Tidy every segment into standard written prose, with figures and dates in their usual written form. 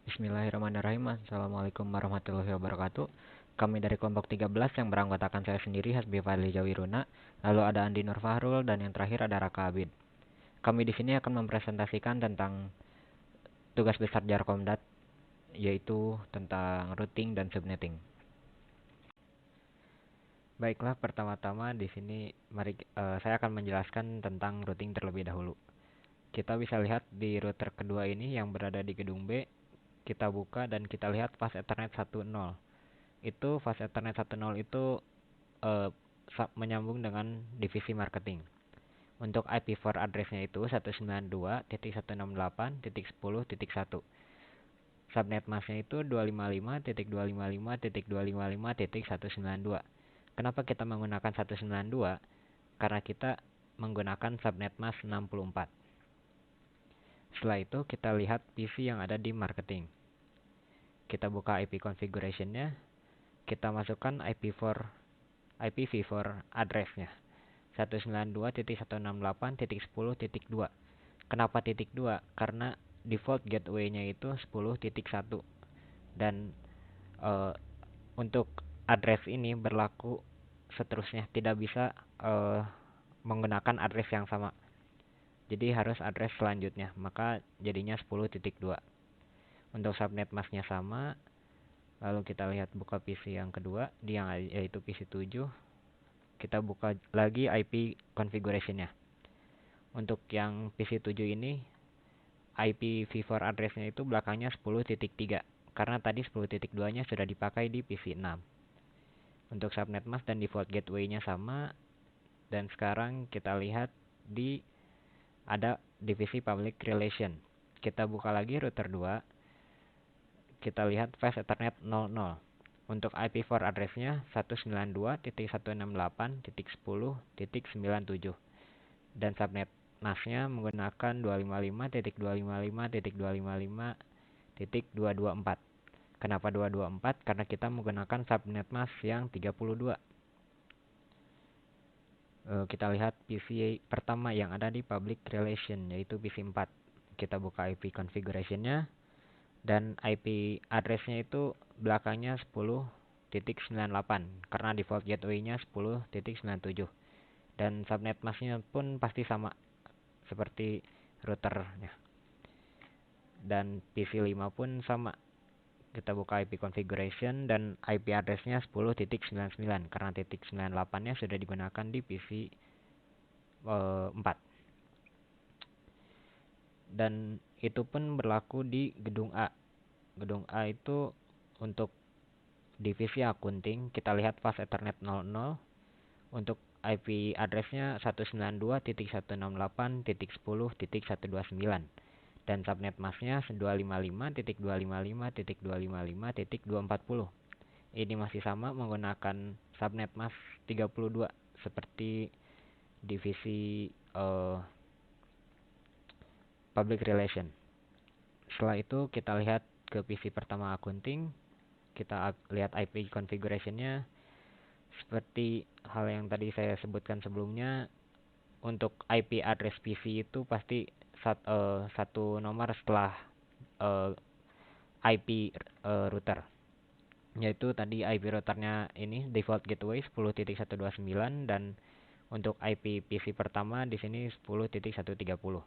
Bismillahirrahmanirrahim. Assalamualaikum warahmatullahi wabarakatuh. Kami dari kelompok 13 yang beranggotakan saya sendiri, Hasbi Fadli Jawiruna, lalu ada Andi Nur Fahrul, dan yang terakhir ada Raka Abid. Kami di sini akan mempresentasikan tentang tugas besar Jarkomdat, yaitu tentang routing dan subnetting. Baiklah, pertama-tama di sini saya akan menjelaskan tentang routing terlebih dahulu. Kita bisa lihat di router kedua ini yang berada di gedung B, kita buka dan kita lihat fast Ethernet 1.0. Itu fast Ethernet 1.0 itu eh, menyambung dengan divisi marketing. Untuk IP4 addressnya itu 192.168.10.1. Subnet masknya itu 255.255.255.192. Kenapa kita menggunakan 192? Karena kita menggunakan subnet mask 64. Setelah itu kita lihat PC yang ada di marketing. Kita buka IP configuration-nya, kita masukkan IPv4 address-nya 192.168.10.2. Kenapa titik 2? Karena default gateway-nya itu 10.1 dan uh, untuk address ini berlaku seterusnya, tidak bisa menggunakan address yang sama. Jadi harus address selanjutnya, maka jadinya 10.2. Untuk subnet masknya sama. Lalu kita lihat buka PC yang kedua, yaitu PC 7. Kita buka lagi IP configuration-nya. Untuk yang PC 7 ini, IPv4 address-nya itu belakangnya 10.3. Karena tadi 10.2-nya sudah dipakai di PC 6. Untuk subnet mask dan default gateway-nya sama. Dan sekarang kita lihat ada divisi public relation. Kita buka lagi router 2. Kita lihat fast Ethernet 00. Untuk IP4 address-nya 192.168.10.97 dan subnet masknya menggunakan 255.255.255.224. Kenapa 224? Karena kita menggunakan subnet mask yang 32. Kita lihat PC pertama yang ada di public relation, yaitu PC 4. Kita buka IP configuration-nya. Dan IP address-nya itu belakangnya 10.98 karena default gateway-nya 10.97. Dan subnet mask-nya pun pasti sama seperti routernya. Dan PC 5 pun sama. Kita buka IP configuration dan IP address-nya 10.99 karena titik 98-nya sudah digunakan di PC 4. Dan itu pun berlaku di gedung A. Gedung A itu untuk divisi akunting, kita lihat fast Ethernet 00. Untuk IP address-nya 192.168.10.129 dan subnet mask-nya 255.255.255.240. Ini masih sama menggunakan subnet mask 32 seperti divisi public relation. Setelah itu kita lihat ke PC pertama akunting, kita lihat IP configuration-nya. Seperti hal yang tadi saya sebutkan sebelumnya, untuk IP address PC itu pasti satu nomor setelah IP router. Yaitu tadi IP routernya ini default gateway 10.129 dan untuk IP PC pertama di sini 10.130.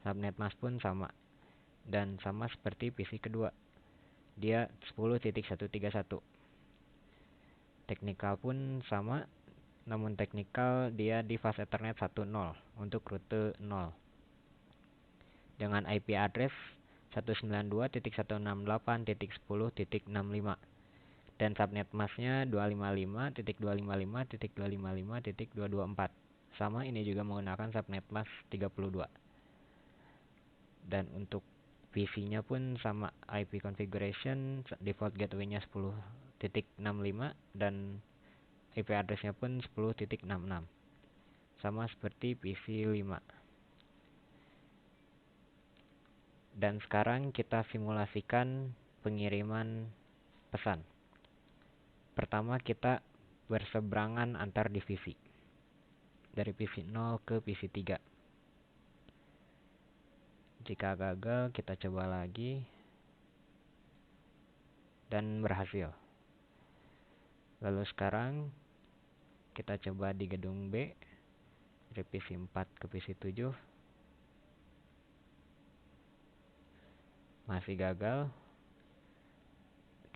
Subnet mask pun sama dan sama seperti PC kedua. Dia 10.131. Teknikal pun sama, namun teknikal dia di fast Ethernet 1.0 untuk rute 0 dengan IP address 192.168.10.65 dan subnet masknya 255.255.255.224. Sama, ini juga menggunakan subnet mask 32. Dan untuk PC-nya pun sama, IP configuration default gateway-nya 10.65 dan IP address-nya pun 10.66. Sama seperti PC 5. Dan sekarang kita simulasikan pengiriman pesan. Pertama kita berseberangan antar divisi dari PC 0 ke PC 3. Jika gagal kita coba lagi. dan berhasil. Lalu sekarang kita coba di gedung B dari PC 4 ke PC 7, masih gagal.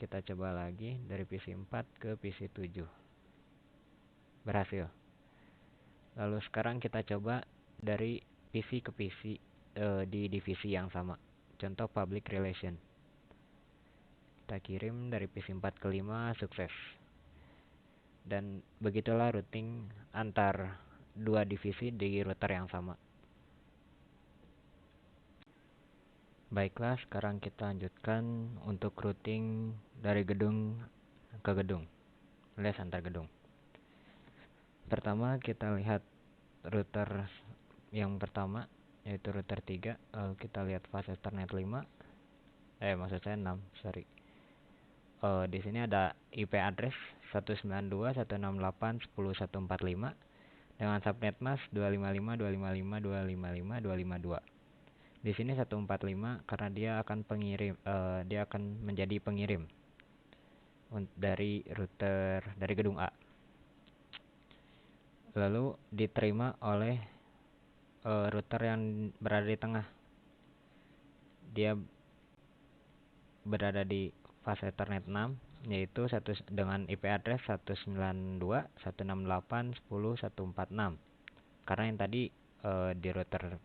Kita coba lagi dari PC 4 ke PC 7, berhasil. Lalu sekarang kita coba dari PC ke PC di divisi yang sama, contoh public relation. Kita kirim dari PC 4 ke 5, sukses. Dan begitulah routing antar dua divisi di router yang sama. Baiklah, sekarang kita lanjutkan untuk routing dari gedung ke gedung, alias antar gedung. Pertama kita lihat router yang pertama, yaitu router 3. Lalu kita lihat fast Ethernet 5. Maksud saya 6, sorry. Di sini ada IP address 192.168.10.145 dengan subnet mask 255.255.255.252. Di sini 145 karena dia akan menjadi pengirim dari router dari gedung A. Lalu diterima oleh router yang berada di tengah. Dia berada di fast Ethernet 6, yaitu dengan IP address 192.168.10.146. Karena yang tadi di router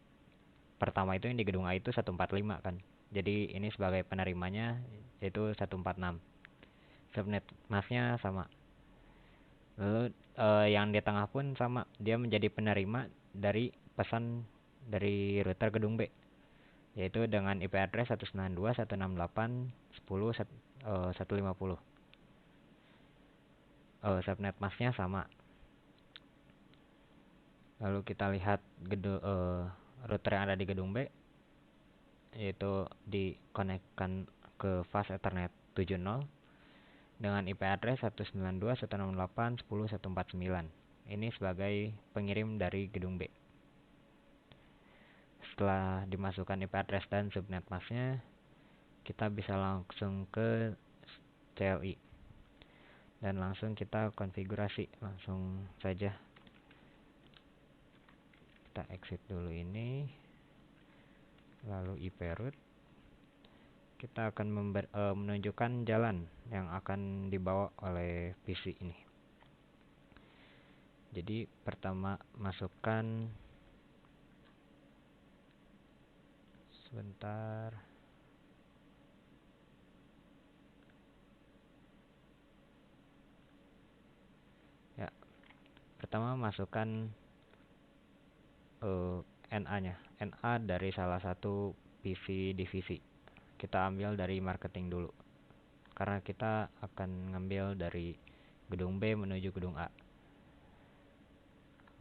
pertama itu yang di gedung A itu 145 kan. Jadi ini sebagai penerimanya yaitu 146. Subnet masknya sama. Lalu yang di tengah pun sama, dia menjadi penerima dari pesan dari router gedung B, yaitu dengan IP address 192.168.10.150. Subnet masknya sama. Lalu kita lihat router yang ada di gedung B, yaitu dikonekkan ke fast Ethernet 70 dengan IP address 192.168.10.149. Ini sebagai pengirim dari gedung B. Setelah dimasukkan IP address dan subnet masknya, kita bisa langsung ke CLI dan langsung kita konfigurasi. Langsung saja kita exit dulu ini, lalu IP root. Kita akan menunjukkan jalan yang akan dibawa oleh PC ini. Jadi pertama masukkan, sebentar, ya. Pertama masukkan NA-nya, NA dari salah satu PC divisi. Kita ambil dari marketing dulu, karena kita akan ngambil dari gedung B menuju gedung A.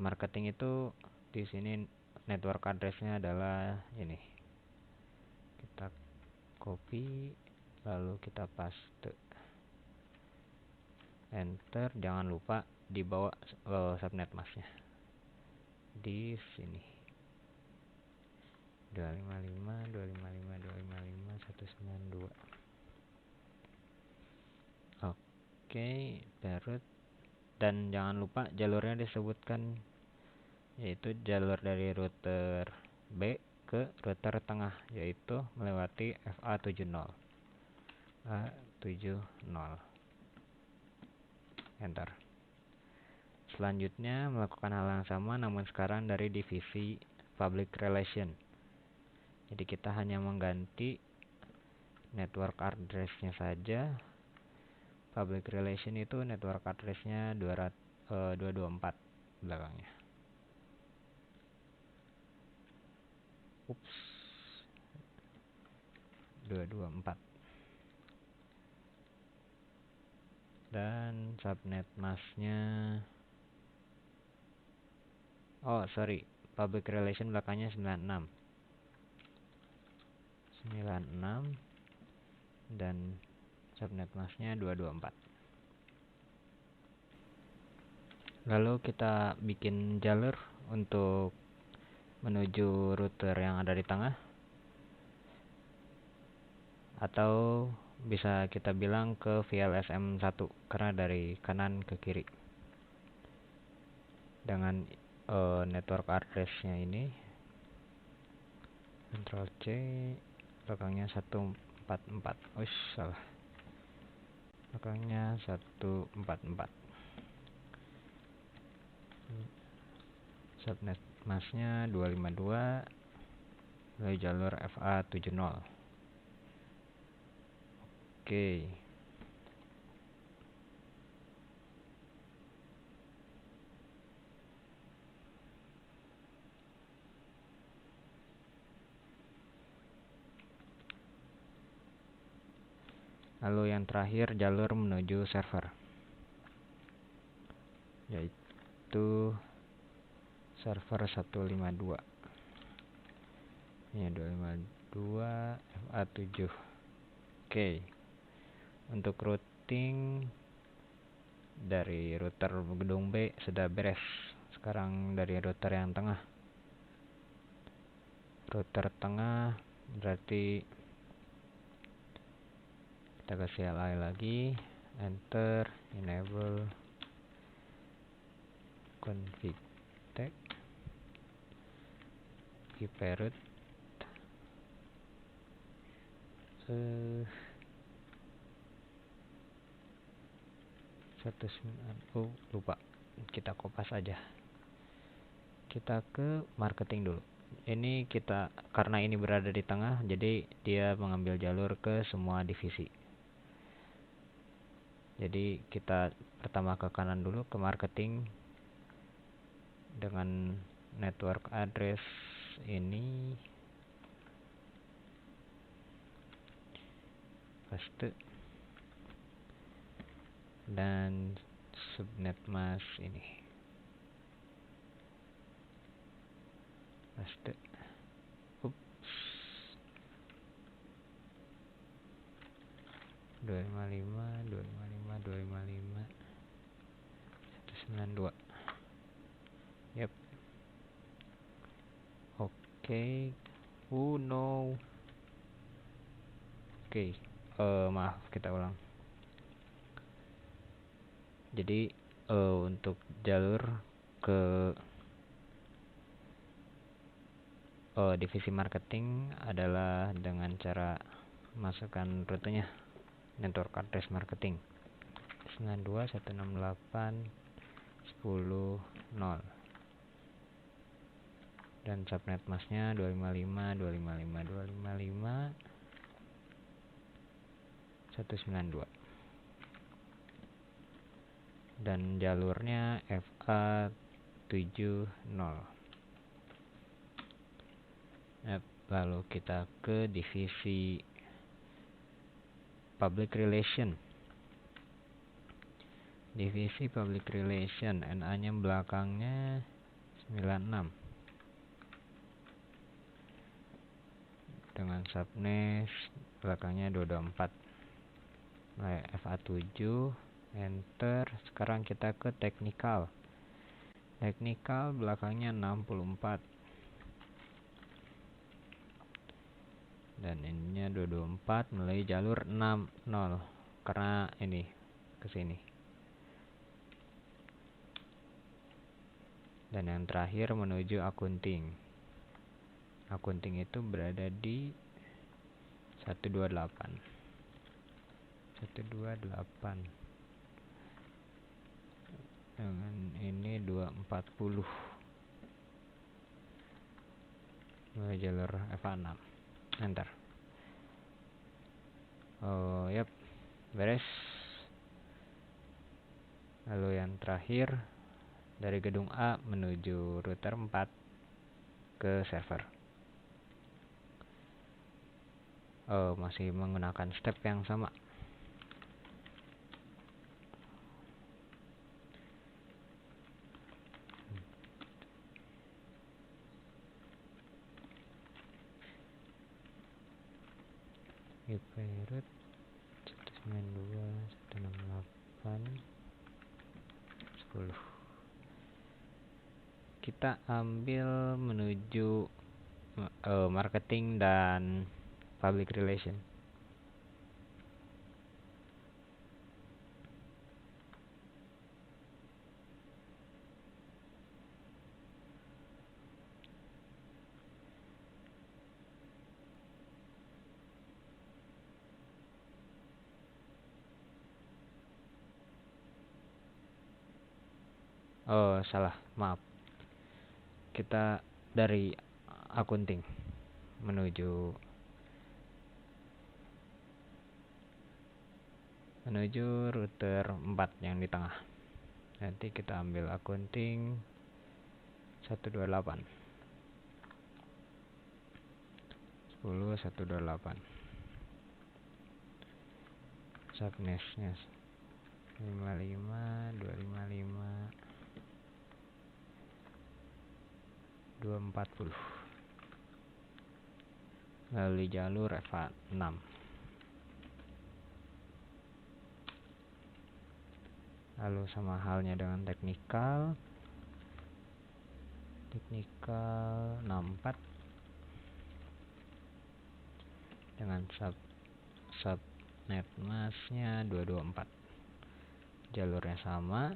Marketing itu di sini network address-nya adalah ini. Kita copy, lalu kita paste, enter. Jangan lupa dibawa subnet masknya di sini 255.255.255.192. Oke, perut. Dan jangan lupa jalurnya disebutkan, yaitu jalur dari router B ke router tengah, yaitu melewati FA70. A70. Enter. Selanjutnya melakukan hal yang sama, namun sekarang dari divisi public relation. Jadi kita hanya mengganti network address-nya saja. Public relation itu network address-nya 224 belakangnya. Ups, 224. Dan subnet masknya, public relation belakangnya 96 dan subnet masknya 224. Lalu kita bikin jalur untuk menuju router yang ada di tengah, atau bisa kita bilang ke VLSM1 karena dari kanan ke kiri. Dengan network address-nya ini, Ctrl C, belakangnya 144. Oh, salah. Belakangnya 144. Subnet masknya 252 dari jalur FA70. Oke. Lalu yang terakhir jalur menuju server, yaitu server 152. Ini 252 FA7. Oke. Untuk routing dari router gedung B sudah beres. Sekarang dari router yang tengah. Router tengah berarti kita kasih CLI lagi, enter, enable config tag, IP root, lupa, kita kopas aja. Kita ke marketing dulu. Ini kita, karena ini berada di tengah, jadi dia mengambil jalur ke semua divisi. Jadi kita pertama ke kanan dulu, ke marketing dengan network address ini, paste, dan subnet mask ini, paste. Ups, 255 192. Yep. Oke. Oh no. Oke. Maaf, kita ulang. Jadi untuk jalur ke divisi marketing adalah dengan cara masukkan rutenya, network address marketing 92.168.10.0 dan subnet masknya 255.255.255.192 dan jalurnya FA70. Lalu kita ke divisi public relation. Divisi public relation, NA nya belakangnya 96 dengan subnet belakangnya 224. Nah, FA7, enter. Sekarang kita ke technical belakangnya 64 dan ininya 224 melalui jalur 60 karena ini kesini. Dan yang terakhir menuju akunting itu berada di 128 dengan ini 240 melalui jalur FA6, enter. Yap, beres. Lalu yang terakhir dari gedung A menuju router 4 ke server. Masih menggunakan step yang sama. IP root 192.168.10. Kita ambil menuju marketing dan public relation. Oh, salah, maaf. Kita dari akunting menuju router 4 yang di tengah. Nanti kita ambil akunting 128 10.128 subnetnya 55 255 240, lalu jalur EVA 6. Lalu sama halnya dengan teknikal 64 dengan subnet masnya 224, jalurnya sama.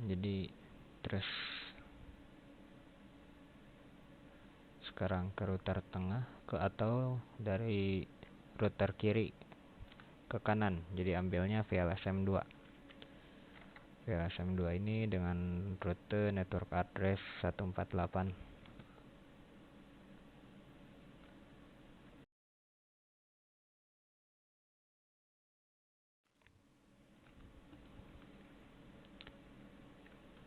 Jadi terus sekarang ke router tengah atau dari router kiri ke kanan, jadi ambilnya VLSM 2. VLSM 2 ini dengan rute network address 148.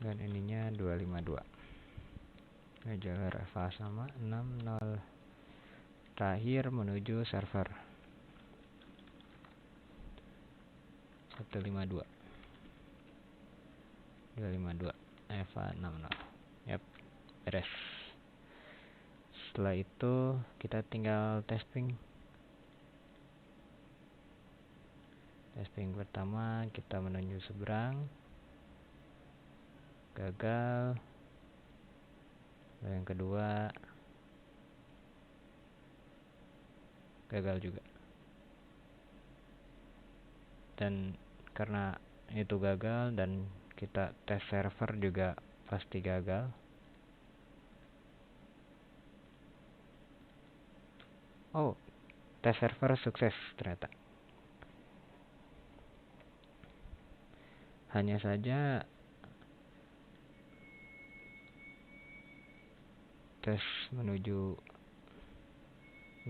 Dan ininya 252. Nah, jalur EVA sama 60. Terakhir menuju server 152 252 EVA 60. Yap, beres. Setelah itu kita tinggal testing. Testing pertama kita menuju seberang, gagal. Yang kedua gagal juga. Dan karena itu gagal dan kita tes server juga pasti gagal. Oh, tes server sukses ternyata. Hanya saja tes menuju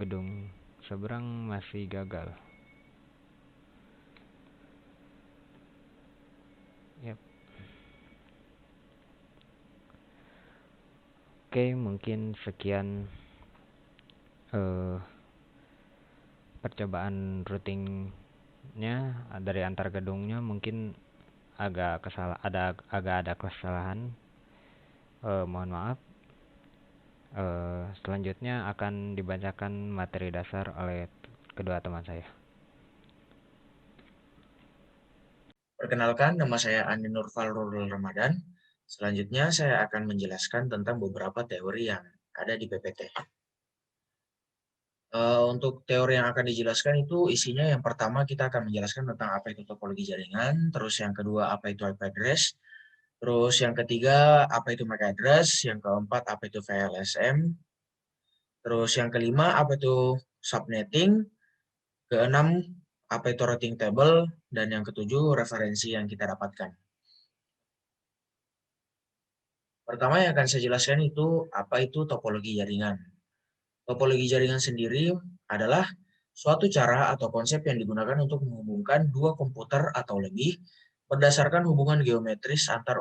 gedung seberang masih gagal. Yap. Oke, mungkin sekian percobaan routingnya dari antar gedungnya. Mungkin agak ada kesalahan. Mohon maaf. Selanjutnya akan dibacakan materi dasar oleh kedua teman saya. Perkenalkan, nama saya Andi Nurfal Rurul Ramadan. Selanjutnya saya akan menjelaskan tentang beberapa teori yang ada di PPT. Untuk teori yang akan dijelaskan itu isinya yang pertama kita akan menjelaskan tentang apa itu topologi jaringan, terus yang kedua apa itu IP address, terus yang ketiga apa itu MAC address, yang keempat apa itu VLSM, terus yang kelima apa itu subnetting, keenam apa itu routing table, dan yang ketujuh referensi yang kita dapatkan. Pertama yang akan saya jelaskan itu apa itu topologi jaringan. Topologi jaringan sendiri adalah suatu cara atau konsep yang digunakan untuk menghubungkan dua komputer atau lebih berdasarkan hubungan geometris antar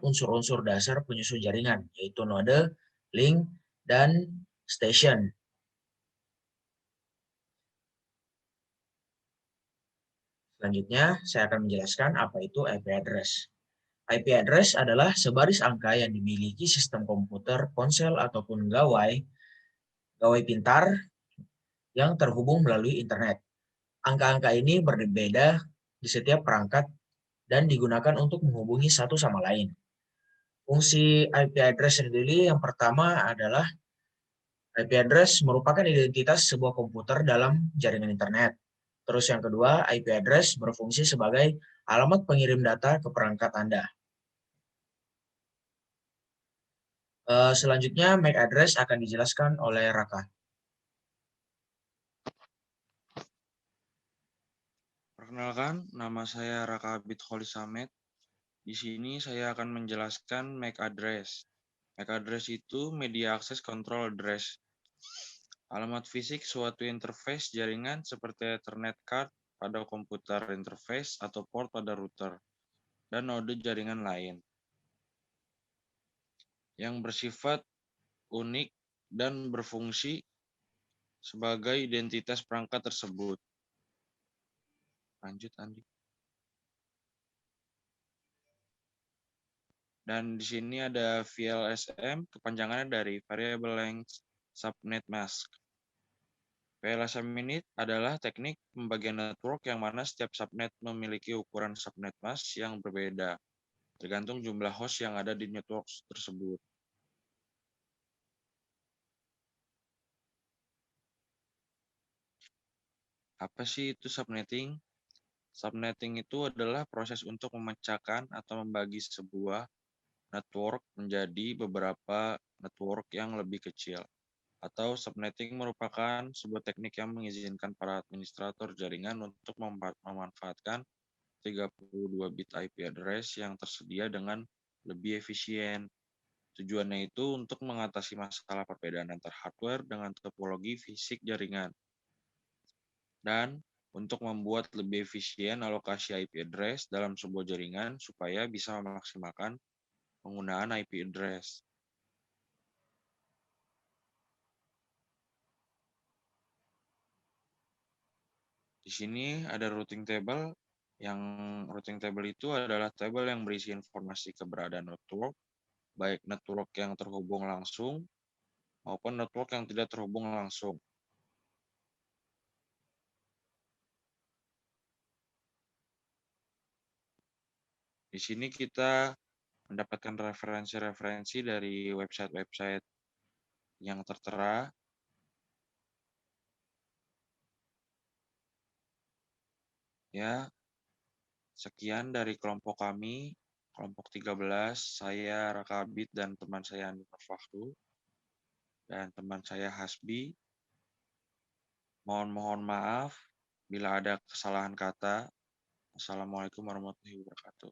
unsur-unsur dasar penyusun jaringan, yaitu node, link, dan station. Selanjutnya, saya akan menjelaskan apa itu IP address. IP address adalah sebaris angka yang dimiliki sistem komputer, ponsel, ataupun gawai pintar yang terhubung melalui internet. Angka-angka ini berbeda di setiap perangkat dan digunakan untuk menghubungi satu sama lain. Fungsi IP address sendiri yang pertama adalah IP address merupakan identitas sebuah komputer dalam jaringan internet. Terus yang kedua, IP address berfungsi sebagai alamat pengirim data ke perangkat Anda. Selanjutnya MAC address akan dijelaskan oleh Raka. Perkenalkan, nama saya Raka Abid Kholisamet. Di sini saya akan menjelaskan MAC address. MAC address itu media access control address. Alamat fisik suatu interface jaringan seperti Ethernet card pada komputer interface atau port pada router, dan node jaringan lain yang bersifat unik dan berfungsi sebagai identitas perangkat tersebut. Lanjut, Andi. Dan di sini ada VLSM, kepanjangannya dari Variable Length Subnet Mask. VLSM ini adalah teknik pembagian network yang mana setiap subnet memiliki ukuran subnet mask yang berbeda, tergantung jumlah host yang ada di network tersebut. Apa sih itu subnetting? Subnetting itu adalah proses untuk memecahkan atau membagi sebuah network menjadi beberapa network yang lebih kecil. Atau subnetting merupakan sebuah teknik yang mengizinkan para administrator jaringan untuk memanfaatkan 32 bit IP address yang tersedia dengan lebih efisien. Tujuannya itu untuk mengatasi masalah perbedaan antar hardware dengan topologi fisik jaringan. Dan untuk membuat lebih efisien alokasi IP address dalam sebuah jaringan supaya bisa memaksimalkan penggunaan IP address. Di sini ada routing table. Yang routing table itu adalah tabel yang berisi informasi keberadaan network, baik network yang terhubung langsung maupun network yang tidak terhubung langsung. Di sini kita mendapatkan referensi-referensi dari website-website yang tertera. Ya, sekian dari kelompok kami, kelompok 13, saya Raka Abid dan teman saya Andi Nurfakru, dan teman saya Hasbi. Mohon maaf bila ada kesalahan kata. Assalamualaikum warahmatullahi wabarakatuh.